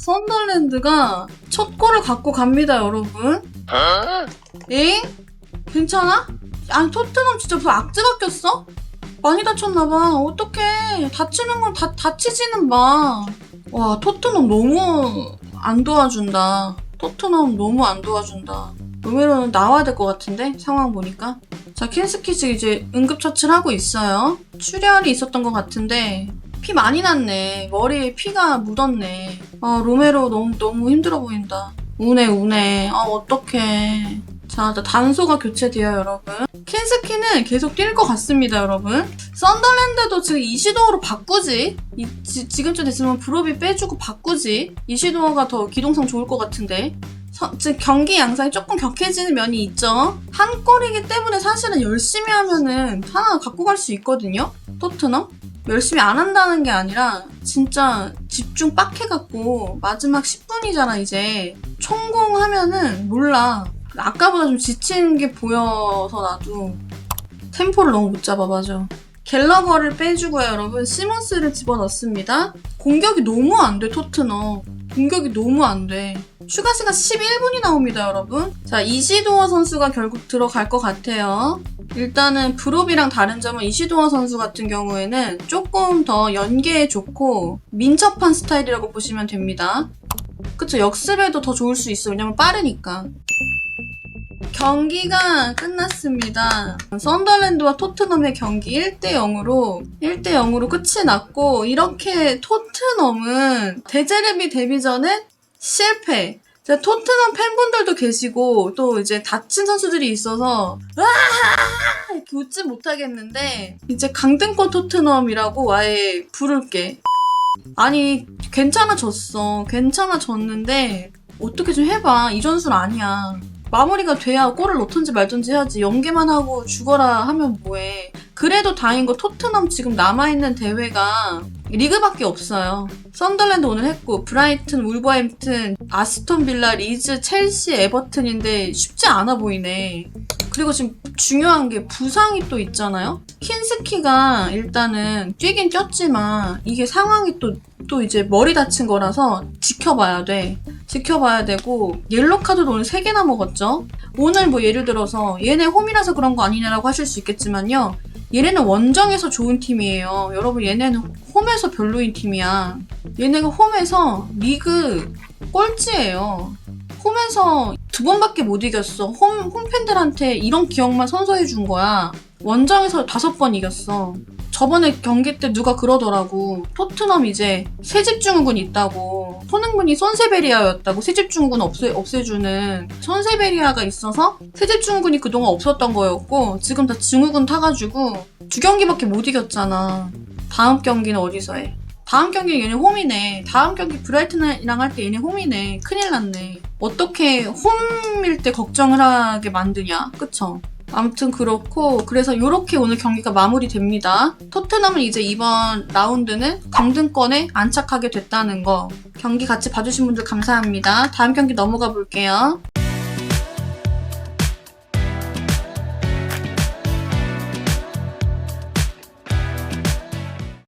썬더랜드가 첫 골을 갖고 갑니다, 여러분. 엥? 괜찮아? 아니, 토트넘 진짜 무슨 악재가 꼈어? 많이 다쳤나봐. 어떡해. 다치는 건 다치지는 마. 와, 토트넘 너무 안 도와준다. 토트넘 너무 안 도와준다. 로메로는 나와야 될 것 같은데? 상황 보니까. 자, 킨스키즈 이제 응급처치를 하고 있어요. 출혈이 있었던 것 같은데 피 많이 났네. 머리에 피가 묻었네. 아, 로메로 너무 힘들어 보인다. 우네. 아, 어떡해. 자, 단소가 교체돼요, 여러분. 킨스키는 계속 뛸 것 같습니다, 여러분. 썬더랜드도 지금 이시도어로 바꾸지? 지금쯤 됐으면 브로비 빼주고 바꾸지? 이시도어가 더 기동성 좋을 것 같은데. 지금 경기 양상이 조금 격해지는 면이 있죠. 한 골이기 때문에 사실은 열심히 하면은 하나 갖고 갈 수 있거든요. 토트넘? 열심히 안 한다는 게 아니라 진짜 집중 빡 해갖고 마지막 10분이잖아 이제. 총공하면은 몰라. 아까보다 좀 지친 게 보여서 나도 템포를 너무 못 잡아. 맞아. 갤러거를 빼주고요, 여러분. 시몬스를 집어넣습니다. 공격이 너무 안 돼, 토트넘. 공격이 너무 안 돼. 추가 시간 11분이 나옵니다, 여러분. 자, 이시도어 선수가 결국 들어갈 것 같아요. 일단은 브롭이랑 다른 점은 이시도어 선수 같은 경우에는 조금 더 연계에 좋고 민첩한 스타일이라고 보시면 됩니다. 그쵸, 역습에도 더 좋을 수 있어요. 왜냐면 빠르니까. 경기가 끝났습니다. 썬더랜드와 토트넘의 경기 1대0으로 끝이 났고, 이렇게 토트넘은 데제르비 데뷔전은 실패. 토트넘 팬분들도 계시고 또 이제 다친 선수들이 있어서 이렇게 웃지 못하겠는데, 이제 강등권 토트넘이라고 아예 부를게. 아니, 괜찮아졌는데 어떻게 좀 해봐. 이 전술 아니야. 마무리가 돼야 골을 넣던지 말던지 해야지. 연계만 하고 죽어라 하면 뭐해. 그래도 다행인 거 토트넘 지금 남아있는 대회가 리그밖에 없어요. 썬더랜드 오늘 했고 브라이튼, 울버햄튼, 아스톤 빌라, 리즈, 첼시, 에버튼인데 쉽지 않아 보이네. 그리고 지금 중요한 게 부상이 또 있잖아요. 킨스키가 일단은 뛰긴 뛰었지만 이게 상황이 또 이제 머리 다친 거라서 지켜봐야 되고, 옐로 카드도 오늘 3개나 먹었죠. 오늘 뭐 예를 들어서 얘네 홈이라서 그런 거 아니냐라고 하실 수 있겠지만요, 얘네는 원정에서 좋은 팀이에요. 여러분, 얘네는 홈에서 별로인 팀이야. 얘네가 홈에서 리그 꼴찌예요. 홈에서 2번밖에 못 이겼어. 홈팬들한테 이런 기억만 선사해 준 거야. 원정에서 5번 이겼어. 저번에 경기 때 누가 그러더라고. 토트넘 이제 새집증후군 있다고. 손흥민이 손세베리아였다고. 새집증후군 없애주는 손세베리아가 있어서 새집증후군이 그동안 없었던 거였고, 지금 다 증후군 타가지고 2경기밖에 못 이겼잖아. 다음 경기는 어디서 해? 다음 경기 얘네 홈이네. 다음 경기 브라이튼이랑 할 때 얘네 홈이네. 큰일 났네. 어떻게 홈일 때 걱정을 하게 만드냐. 그쵸? 아무튼 그렇고, 그래서 이렇게 오늘 경기가 마무리됩니다. 토트넘은 이제 이번 라운드는 강등권에 안착하게 됐다는 거. 경기 같이 봐주신 분들 감사합니다. 다음 경기 넘어가 볼게요.